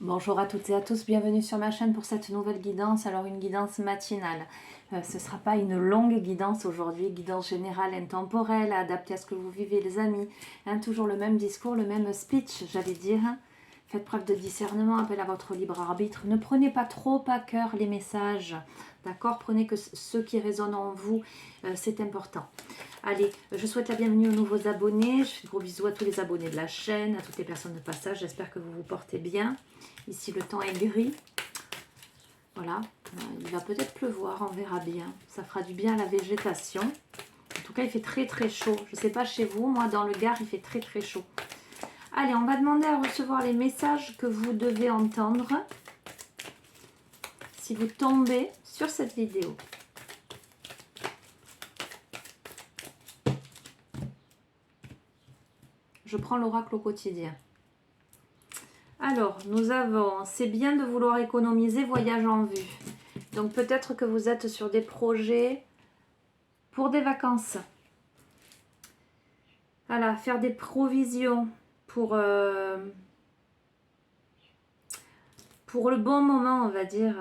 Bonjour à toutes et à tous, bienvenue sur ma chaîne pour cette nouvelle guidance. Alors une guidance matinale, ce ne sera pas une longue guidance aujourd'hui, guidance générale, intemporelle, adaptée à ce que vous vivez les amis. Toujours le même discours, le même speech j'allais dire. Faites preuve de discernement, appel à votre libre arbitre. Ne prenez pas trop à cœur les messages, d'accord? Prenez que ceux qui résonnent en vous, c'est important. Allez, je souhaite la bienvenue aux nouveaux abonnés. Je fais de gros bisous à tous les abonnés de la chaîne, à toutes les personnes de passage. J'espère que vous vous portez bien. Ici, le temps est gris. Voilà, il va peut-être pleuvoir, on verra bien. Ça fera du bien à la végétation. En tout cas, il fait très très chaud. Je ne sais pas chez vous, moi dans le Gard, il fait très très chaud. Allez, on va demander à recevoir les messages que vous devez entendre si vous tombez sur cette vidéo. Je prends l'oracle au quotidien. Alors, nous avons, c'est bien de vouloir économiser, voyage en vue. Donc peut-être que vous êtes sur des projets pour des vacances. Voilà, faire des provisions pour le bon moment, on va dire.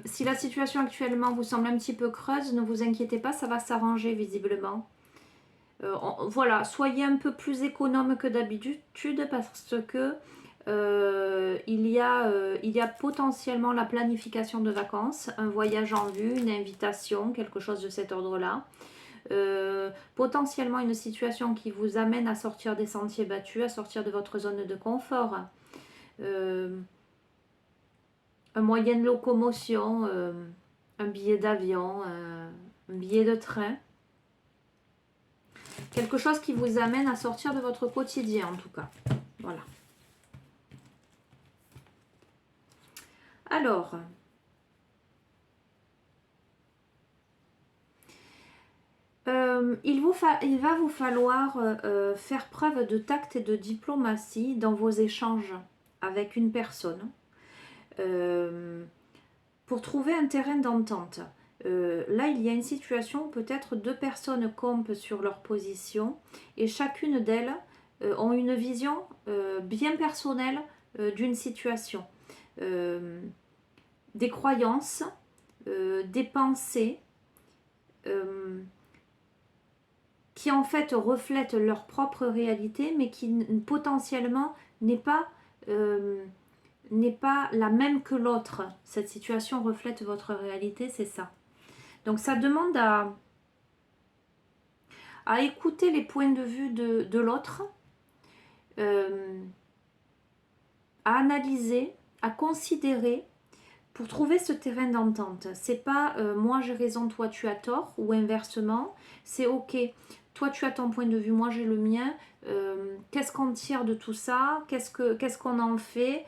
Si la situation actuellement vous semble un petit peu creuse, ne vous inquiétez pas, ça va s'arranger visiblement. Voilà, soyez un peu plus économe que d'habitude parce que il y a potentiellement la planification de vacances, un voyage en vue, une invitation, quelque chose de cet ordre-là. Potentiellement une situation qui vous amène à sortir des sentiers battus, à sortir de votre zone de confort. Un moyen de locomotion, un billet d'avion, un billet de train. Quelque chose qui vous amène à sortir de votre quotidien en tout cas. Voilà. Alors, il va vous falloir faire preuve de tact et de diplomatie dans vos échanges avec une personne pour trouver un terrain d'entente. Là, il y a une situation où peut-être deux personnes campent sur leur position et chacune d'elles ont une vision bien personnelle d'une situation. Des croyances, des pensées qui en fait reflètent leur propre réalité mais qui potentiellement n'est pas la même que l'autre. Cette situation reflète votre réalité, c'est ça. Donc ça demande à écouter les points de vue de l'autre, à analyser, à considérer pour trouver ce terrain d'entente. C'est pas moi j'ai raison, toi tu as tort, ou inversement. C'est ok, toi tu as ton point de vue, moi j'ai le mien. Qu'est-ce qu'on tire de tout ça? Qu'est-ce qu'on en fait?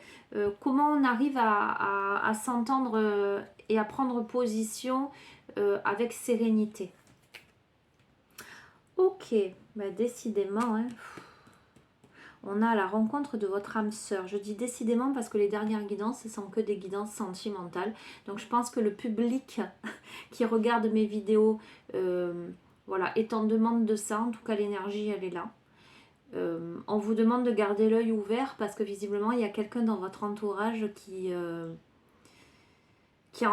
Comment on arrive à s'entendre et à prendre position avec sérénité? Ok, bah décidément, hein. On a la rencontre de votre âme sœur. Je dis décidément parce que les dernières guidances, ce sont que des guidances sentimentales. Donc je pense que le public qui regarde mes vidéos voilà, est en demande de ça. En tout cas, l'énergie, elle est là. On vous demande de garder l'œil ouvert parce que visiblement, il y a quelqu'un dans votre entourage qui a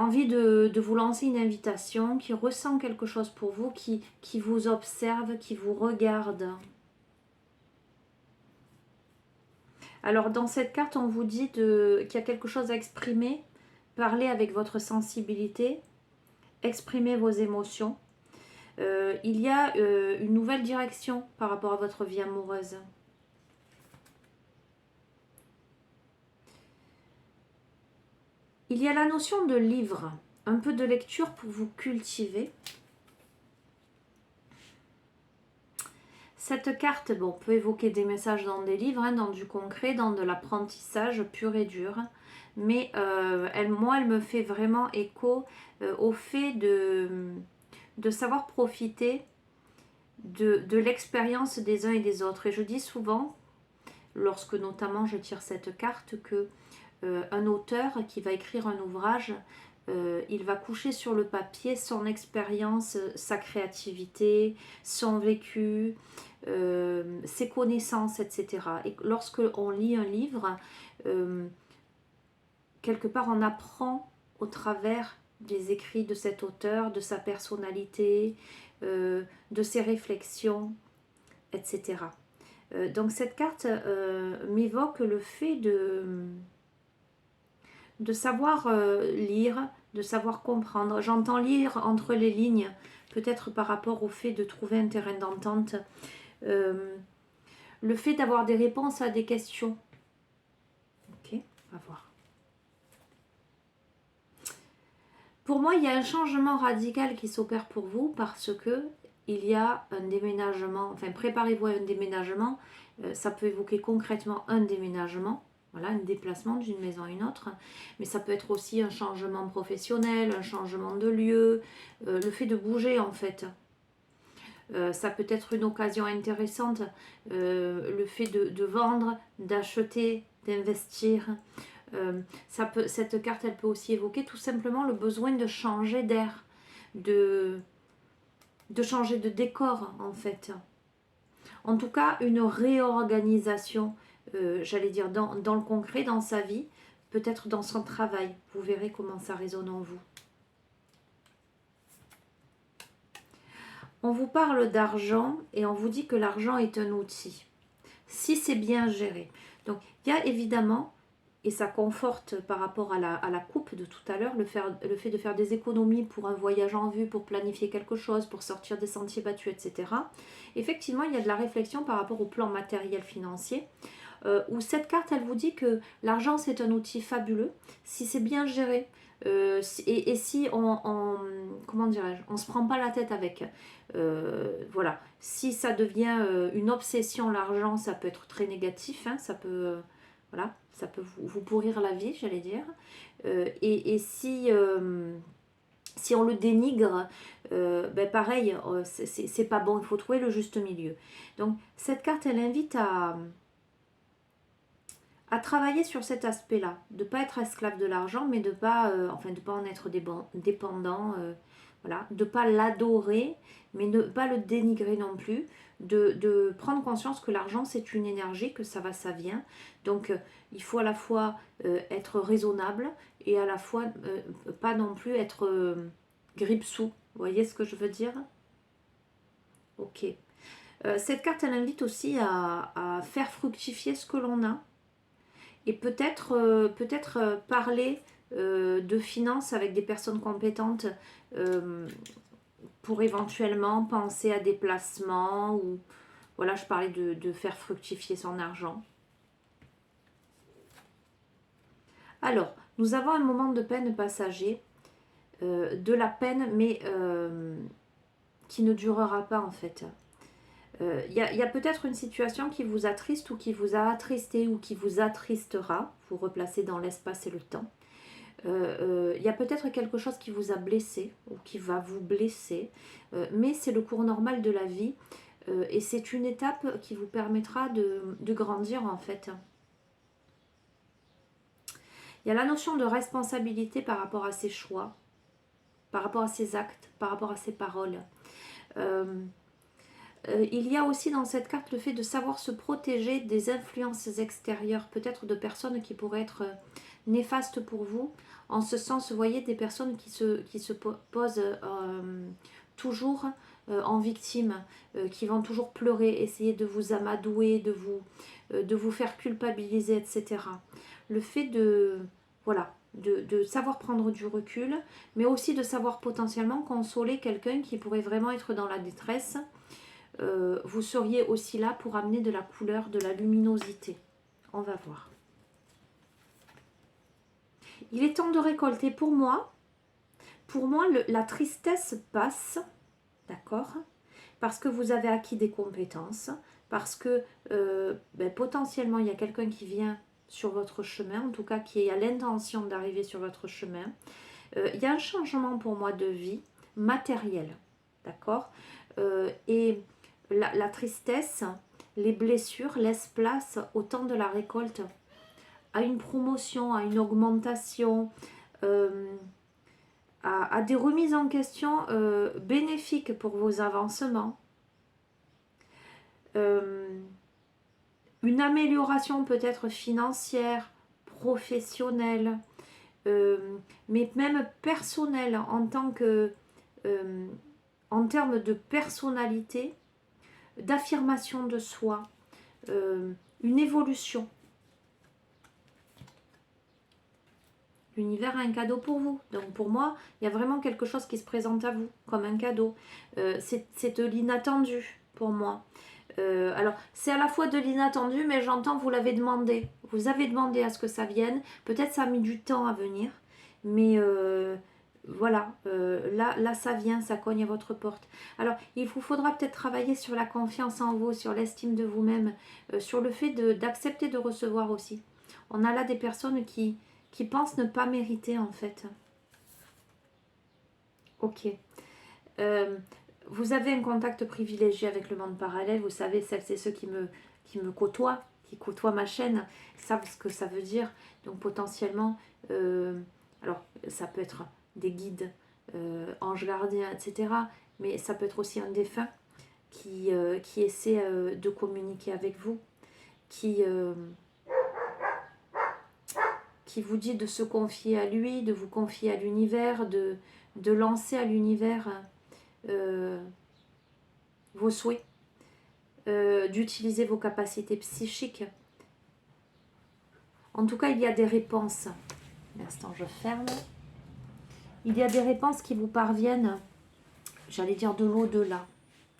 envie de vous lancer une invitation, qui ressent quelque chose pour vous, qui vous observe, qui vous regarde. Alors dans cette carte, on vous dit qu'il y a quelque chose à exprimer. Parlez avec votre sensibilité, exprimez vos émotions. Il y a une nouvelle direction par rapport à votre vie amoureuse. Il y a la notion de livre, un peu de lecture pour vous cultiver. Cette carte peut évoquer des messages dans des livres, hein, dans du concret, dans de l'apprentissage pur et dur. Mais elle me fait vraiment écho au fait de savoir profiter de l'expérience des uns et des autres. Et je dis souvent, lorsque notamment je tire cette carte, que un auteur qui va écrire un ouvrage il va coucher sur le papier son expérience, sa créativité, son vécu, ses connaissances, etc. Et lorsque on lit un livre, quelque part on apprend au travers des écrits de cet auteur, de sa personnalité, de ses réflexions, etc. Donc cette carte m'évoque le fait de savoir lire, de savoir comprendre. J'entends lire entre les lignes, peut-être par rapport au fait de trouver un terrain d'entente, le fait d'avoir des réponses à des questions. Ok, on va voir. Pour moi, il y a un changement radical qui s'opère pour vous parce que il y a un déménagement, enfin préparez-vous à un déménagement, ça peut évoquer concrètement un déménagement, voilà, un déplacement d'une maison à une autre, mais ça peut être aussi un changement professionnel, un changement de lieu, le fait de bouger en fait. Ça peut être une occasion intéressante, le fait de vendre, d'acheter, d'investir. Cette carte, elle peut aussi évoquer tout simplement le besoin de changer d'air, de changer de décor en fait. En tout cas, une réorganisation, j'allais dire, dans le concret, dans sa vie, peut-être dans son travail. Vous verrez comment ça résonne en vous. On vous parle d'argent et on vous dit que l'argent est un outil, si c'est bien géré. Donc, il y a évidemment, et ça conforte par rapport à la coupe de tout à l'heure, le fait de faire des économies pour un voyage en vue, pour planifier quelque chose, pour sortir des sentiers battus, etc. Effectivement, il y a de la réflexion par rapport au plan matériel financier, où cette carte, elle vous dit que l'argent, c'est un outil fabuleux, si c'est bien géré, et si comment dirais-je, on se prend pas la tête avec. Voilà, si ça devient une obsession, l'argent, ça peut être très négatif, hein, ça peut... voilà, ça peut vous pourrir la vie, j'allais dire. Et si on le dénigre, ben pareil, c'est pas bon, il faut trouver le juste milieu. Donc cette carte, elle invite à travailler sur cet aspect-là, de ne pas être esclave de l'argent, mais de pas, de pas en être dépendant, voilà, de ne pas l'adorer, mais ne pas le dénigrer non plus, de prendre conscience que l'argent c'est une énergie, que ça va, ça vient. Donc il faut à la fois être raisonnable et à la fois pas non plus être grippe-sous. Vous voyez ce que je veux dire? Ok. Cette carte, elle invite aussi à faire fructifier ce que l'on a. Et peut-être parler de finances avec des personnes compétentes pour éventuellement penser à des placements ou voilà, je parlais de faire fructifier son argent. Alors, nous avons un moment de peine passager, de la peine mais qui ne durera pas en fait. Il y a peut-être une situation qui vous attriste ou qui vous a attristé ou qui vous attristera. Vous replacez dans l'espace et le temps. Il y a peut-être quelque chose qui vous a blessé ou qui va vous blesser. Mais c'est le cours normal de la vie. Et c'est une étape qui vous permettra de grandir en fait. Il y a la notion de responsabilité par rapport à ses choix, par rapport à ses actes, par rapport à ses paroles. Il y a aussi dans cette carte le fait de savoir se protéger des influences extérieures, peut-être de personnes qui pourraient être néfastes pour vous. En ce sens, vous voyez des personnes qui se posent toujours en victime, qui vont toujours pleurer, essayer de vous amadouer, de vous faire culpabiliser, etc. Le fait de savoir prendre du recul, mais aussi de savoir potentiellement consoler quelqu'un qui pourrait vraiment être dans la détresse. Vous seriez aussi là pour amener de la couleur, de la luminosité. On va voir. Il est temps de récolter. Pour moi, la tristesse passe, d'accord? Parce que vous avez acquis des compétences, parce que potentiellement il y a quelqu'un qui vient sur votre chemin, en tout cas qui a l'intention d'arriver sur votre chemin. Il y a un changement pour moi de vie matériel, d'accord? Et la tristesse, les blessures laissent place au temps de la récolte, à une promotion, à une augmentation. à des remises en question bénéfiques pour vos avancements. Une amélioration peut-être financière, professionnelle, mais même personnelle en termes de personnalité, d'affirmation de soi, une évolution. L'univers a un cadeau pour vous. Donc pour moi, il y a vraiment quelque chose qui se présente à vous comme un cadeau. C'est de l'inattendu pour moi. Alors, c'est à la fois de l'inattendu, mais j'entends, vous l'avez demandé. Vous avez demandé à ce que ça vienne. Peut-être ça a mis du temps à venir. Mais voilà, là, ça vient, ça cogne à votre porte. Alors, il vous faudra peut-être travailler sur la confiance en vous, sur l'estime de vous-même, sur le fait d'accepter de recevoir aussi. On a là des personnes qui pensent ne pas mériter, en fait. Ok. Vous avez un contact privilégié avec le monde parallèle. Vous savez, celles et ceux qui me côtoient, qui côtoient ma chaîne, savent ce que ça veut dire. Donc potentiellement, alors ça peut être des guides, anges gardiens, etc. Mais ça peut être aussi un défunt qui essaie de communiquer avec vous, qui vous dit de se confier à lui, de vous confier à l'univers, de lancer à l'univers vos souhaits, d'utiliser vos capacités psychiques. En tout cas, il y a des réponses. L'instant, je ferme. Il y a des réponses qui vous parviennent, j'allais dire de l'au-delà.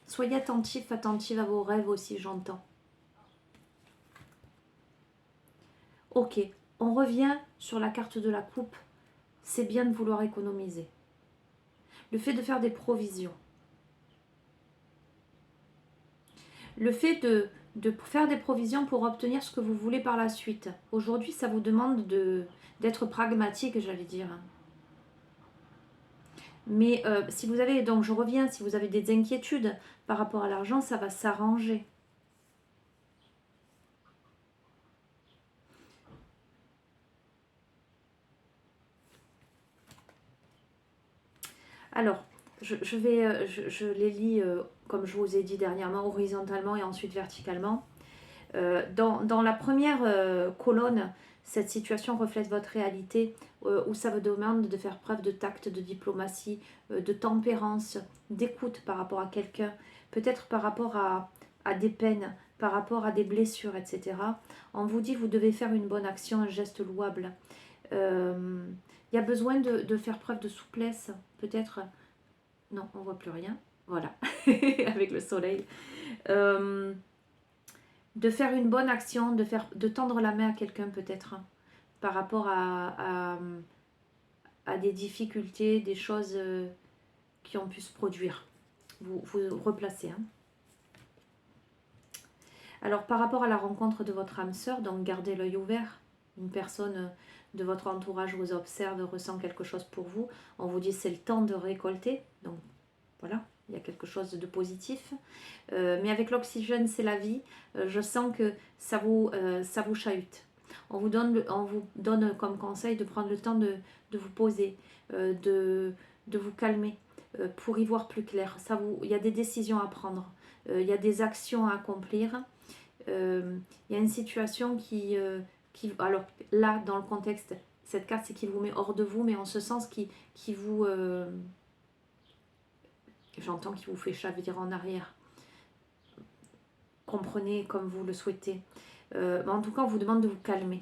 Soyez attentifs, attentive à vos rêves aussi, j'entends. Ok, on revient sur la carte de la coupe. C'est bien de vouloir économiser. Le fait de faire des provisions. Le fait de faire des provisions pour obtenir ce que vous voulez par la suite. Aujourd'hui, ça vous demande d'être pragmatique, j'allais dire. Mais si vous avez, donc je reviens, si vous avez des inquiétudes par rapport à l'argent, ça va s'arranger. Alors, je les lis, comme je vous ai dit dernièrement, horizontalement et ensuite verticalement. Dans la première colonne, cette situation reflète votre réalité où ça vous demande de faire preuve de tact, de diplomatie, de tempérance, d'écoute par rapport à quelqu'un, peut-être par rapport à des peines, par rapport à des blessures, etc. On vous dit que vous devez faire une bonne action, un geste louable. Il y a besoin de faire preuve de souplesse, peut-être. Non, on voit plus rien. Voilà, avec le soleil. De faire une bonne action, de tendre la main à quelqu'un peut-être, par rapport à des difficultés, des choses qui ont pu se produire. Vous replacez. Hein. Alors par rapport à la rencontre de votre âme sœur, donc gardez l'œil ouvert. Une personne de votre entourage vous observe, ressent quelque chose pour vous. On vous dit c'est le temps de récolter. Donc voilà, il y a quelque chose de positif. Mais avec l'oxygène, c'est la vie. Je sens que ça vous chahute. On vous donne comme conseil de prendre le temps de vous poser, de vous calmer pour y voir plus clair. Il y a des décisions à prendre, il y a des actions à accomplir. Il y a une situation qui... alors là, dans le contexte, cette carte, c'est qui vous met hors de vous, mais en ce sens qui vous... j'entends qu'il vous fait chavirer en arrière. Comprenez comme vous le souhaitez. En tout cas, on vous demande de vous calmer.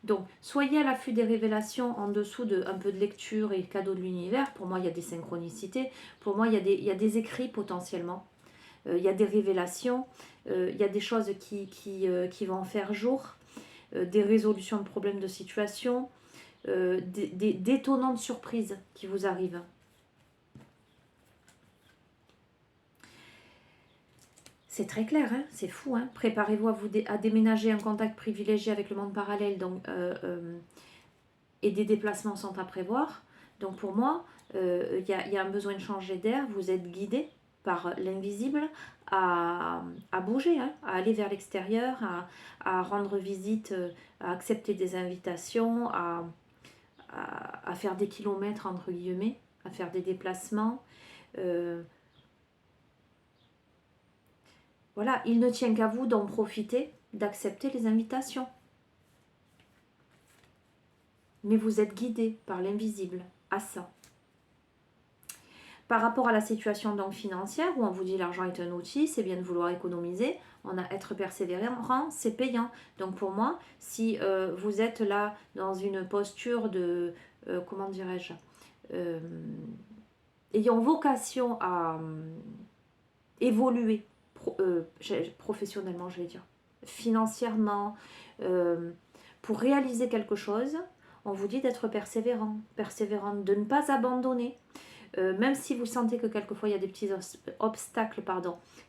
Donc, soyez à l'affût des révélations en dessous un peu de lecture et cadeau de l'univers. Pour moi, il y a des synchronicités. Pour moi, il y a des écrits potentiellement. Il y a des révélations. Il y a des choses qui vont faire jour. Des résolutions de problèmes de situation. D'étonnantes surprises qui vous arrivent. C'est très clair, hein, c'est fou. Hein. Préparez-vous à déménager un contact privilégié avec le monde parallèle et des déplacements sont à prévoir. Donc pour moi, il y a un besoin de changer d'air. Vous êtes guidé par l'invisible à bouger, hein, à aller vers l'extérieur, à rendre visite, à accepter des invitations, à à faire des kilomètres, entre guillemets, à faire des déplacements. Voilà, il ne tient qu'à vous d'en profiter, d'accepter les invitations. Mais vous êtes guidé par l'invisible à ça. Par rapport à la situation donc financière, où on vous dit l'argent est un outil, c'est bien de vouloir économiser, on a être persévérant, c'est payant. Donc pour moi, si vous êtes là dans une posture de, comment dirais-je, ayant vocation à évoluer professionnellement, je vais dire, financièrement, pour réaliser quelque chose, on vous dit d'être persévérant, de ne pas abandonner. Même si vous sentez que quelquefois il y a des petits obstacles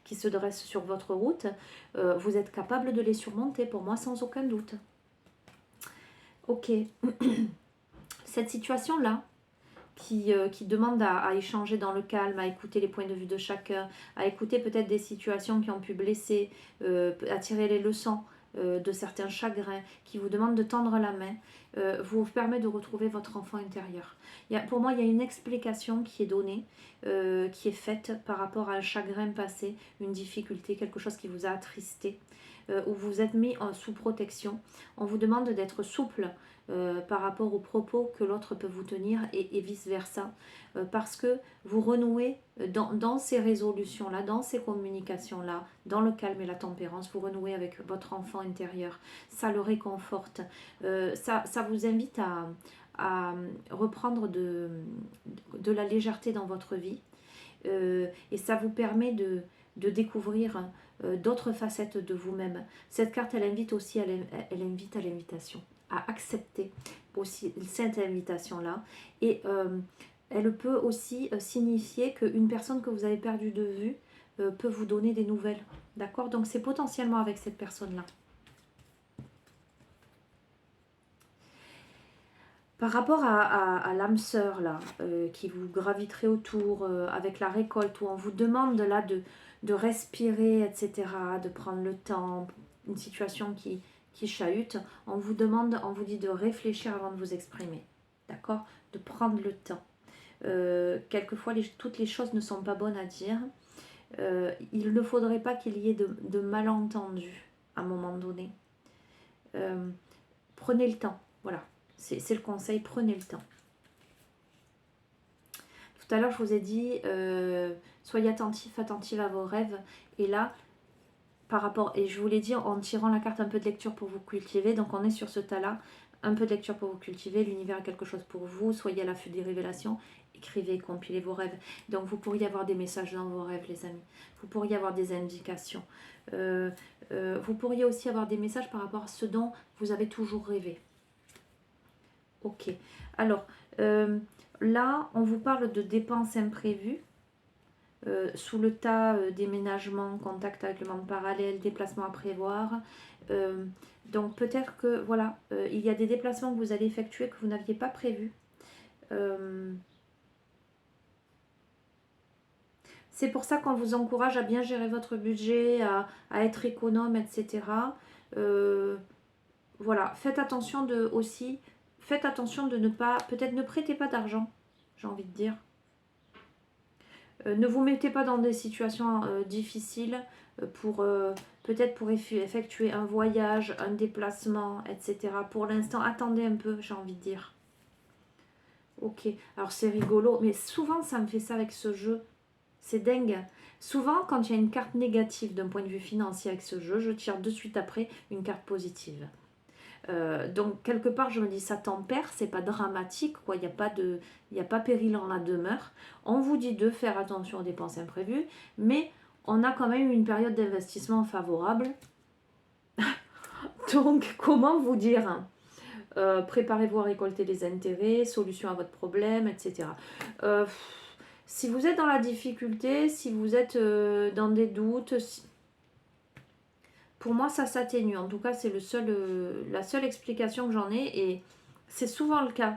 qui se dressent sur votre route, vous êtes capable de les surmonter, pour moi, sans aucun doute. Ok. Cette situation-là, qui demande à échanger dans le calme, à écouter les points de vue de chacun, à écouter peut-être des situations qui ont pu blesser, à tirer les leçons de certains chagrins, qui vous demandent de tendre la main, vous permet de retrouver votre enfant intérieur. Pour moi, il y a une explication qui est donnée, qui est faite par rapport à un chagrin passé, une difficulté, quelque chose qui vous a attristé, où vous êtes mis sous protection. On vous demande d'être souple par rapport aux propos que l'autre peut vous tenir et vice-versa. Parce que vous renouez dans ces résolutions-là, dans ces communications-là, dans le calme et la tempérance, vous renouez avec votre enfant intérieur. Ça le réconforte. Ça vous invite à reprendre de la légèreté dans votre vie. Et ça vous permet de découvrir d'autres facettes de vous-même. Cette carte, elle invite aussi, elle invite à l'invitation, à accepter aussi cette invitation-là. Et elle peut aussi signifier qu'une personne que vous avez perdue de vue peut vous donner des nouvelles. D'accord? Donc c'est potentiellement avec cette personne-là. Par rapport à l'âme sœur là, qui vous graviterait autour avec la récolte, où on vous demande là de respirer, etc., de prendre le temps, une situation qui chahute, on vous dit de réfléchir avant de vous exprimer, d'accord? De prendre le temps. Quelquefois, toutes les choses ne sont pas bonnes à dire. Il ne faudrait pas qu'il y ait de malentendus à un moment donné. Prenez le temps, voilà. C'est le conseil, prenez le temps. Tout à l'heure, je vous ai dit, soyez attentive à vos rêves. Et là, par rapport, et je vous l'ai dit en tirant la carte un peu de lecture pour vous cultiver, donc on est sur ce tas-là, un peu de lecture pour vous cultiver, l'univers a quelque chose pour vous, soyez à l'affût des révélations, écrivez, compilez vos rêves. Donc vous pourriez avoir des messages dans vos rêves, les amis. Vous pourriez avoir des indications. Vous pourriez aussi avoir des messages par rapport à ce dont vous avez toujours rêvé. Ok, alors là, on vous parle de dépenses imprévues, sous le tas déménagement, contact avec le monde parallèle, déplacement à prévoir. Donc peut-être que voilà, il y a des déplacements que vous allez effectuer que vous n'aviez pas prévus. C'est pour ça qu'on vous encourage à bien gérer votre budget, à être économe, etc. Voilà, faites attention faites attention de ne pas, peut-être ne prêtez pas d'argent, j'ai envie de dire. Ne vous mettez pas dans des situations difficiles peut-être pour effectuer un voyage, un déplacement, etc. Pour l'instant, attendez un peu, j'ai envie de dire. Ok, alors c'est rigolo, mais souvent ça me fait ça avec ce jeu. C'est dingue. Souvent, quand il y a une carte négative d'un point de vue financier avec ce jeu, je tire de suite après une carte positive. Donc quelque part je me dis ça tempère, c'est pas dramatique quoi, il n'y a pas péril en la demeure. On vous dit de faire attention aux dépenses imprévues, mais on a quand même une période d'investissement favorable. Donc comment vous dire, préparez-vous à récolter les intérêts, solution à votre problème, etc. Si vous êtes dans la difficulté, si vous êtes dans des doutes, pour moi, ça s'atténue. En tout cas, c'est la seule explication que j'en ai et c'est souvent le cas.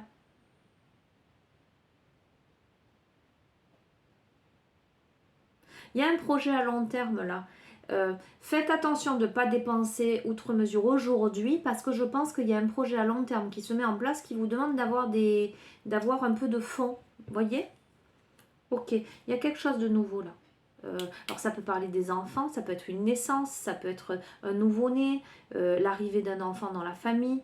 Il y a un projet à long terme là. Faites attention de ne pas dépenser outre mesure aujourd'hui parce que je pense qu'il y a un projet à long terme qui se met en place qui vous demande d'avoir un peu de fonds. Vous voyez? Ok, il y a quelque chose de nouveau là. Alors ça peut parler des enfants, ça peut être une naissance, ça peut être un nouveau-né, l'arrivée d'un enfant dans la famille,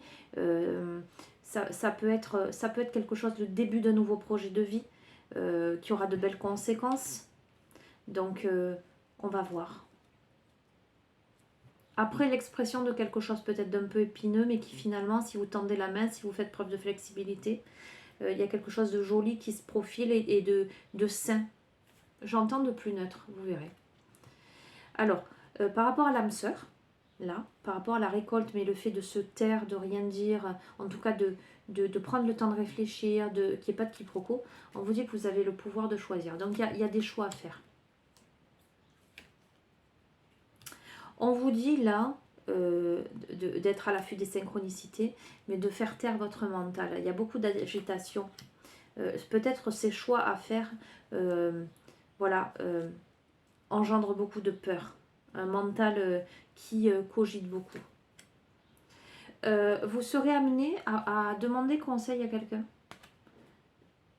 ça peut être quelque chose, le début d'un nouveau projet de vie qui aura de belles conséquences. Donc on va voir. Après l'expression de quelque chose peut-être d'un peu épineux, mais qui finalement, si vous tendez la main, si vous faites preuve de flexibilité, il y a quelque chose de joli qui se profile et de sain. J'entends de plus neutre, vous verrez. Alors, par rapport à l'âme sœur, là, par rapport à la récolte, mais le fait de se taire, de rien dire, en tout cas de prendre le temps de réfléchir, qu'il n'y ait pas de quiproquo, on vous dit que vous avez le pouvoir de choisir. Donc, il y a des choix à faire. On vous dit là d'être à l'affût des synchronicités, mais de faire taire votre mental. Il y a beaucoup d'agitation. Peut-être ces choix à faire engendre beaucoup de peur. Un mental qui cogite beaucoup. Vous serez amené à demander conseil à quelqu'un.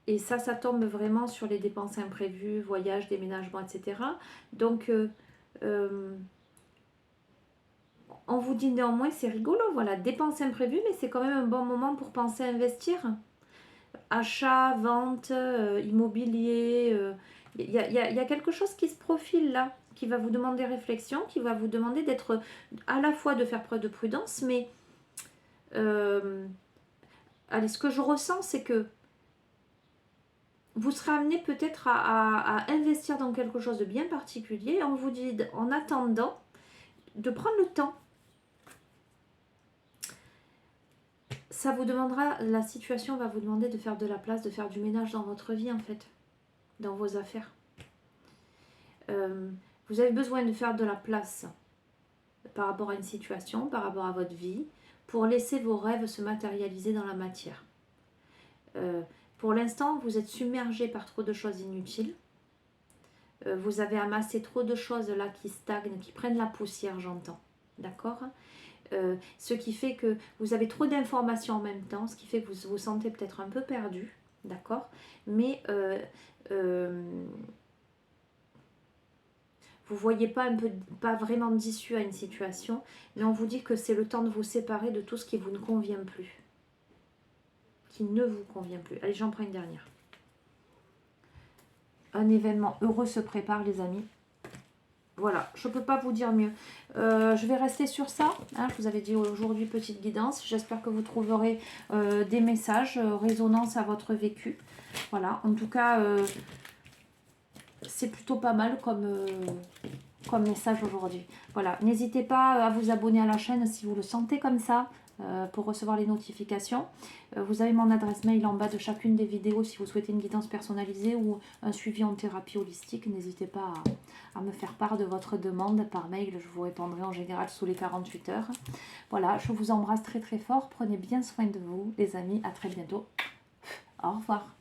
Et ça tombe vraiment sur les dépenses imprévues, voyages, déménagements, etc. Donc, on vous dit néanmoins, c'est rigolo, voilà, dépenses imprévues, mais c'est quand même un bon moment pour penser à investir. Achat, vente, immobilier, il y a quelque chose qui se profile là, qui va vous demander réflexion, qui va vous demander d'être à la fois de faire preuve de prudence, mais allez, ce que je ressens, c'est que vous serez amené peut-être à investir dans quelque chose de bien particulier. On vous dit, en attendant, de prendre le temps. Ça vous demandera, la situation va vous demander de faire de la place, de faire du ménage dans votre vie en fait, dans vos affaires. Vous avez besoin de faire de la place par rapport à une situation, par rapport à votre vie, pour laisser vos rêves se matérialiser dans la matière. Pour l'instant, vous êtes submergé par trop de choses inutiles. Vous avez amassé trop de choses là qui stagnent, qui prennent la poussière, j'entends. D'accord ? Ce qui fait que vous avez trop d'informations en même temps, ce qui fait que vous vous sentez peut-être un peu perdu, d'accord ? Mais vous ne voyez pas vraiment d'issue à une situation, mais on vous dit que c'est le temps de vous séparer de tout ce qui vous ne convient plus. Qui ne vous convient plus. Allez, j'en prends une dernière. Un événement heureux se prépare, les amis. Voilà, je ne peux pas vous dire mieux. Je vais rester sur ça. Hein, je vous avais dit aujourd'hui petite guidance. J'espère que vous trouverez des messages, résonance à votre vécu. Voilà, en tout cas, c'est plutôt pas mal comme message aujourd'hui. Voilà, n'hésitez pas à vous abonner à la chaîne si vous le sentez comme ça. Pour recevoir les notifications. Vous avez mon adresse mail en bas de chacune des vidéos si vous souhaitez une guidance personnalisée ou un suivi en thérapie holistique. N'hésitez pas à me faire part de votre demande par mail. Je vous répondrai en général sous les 48 heures. Voilà, je vous embrasse très très fort. Prenez bien soin de vous les amis. À très bientôt. Au revoir.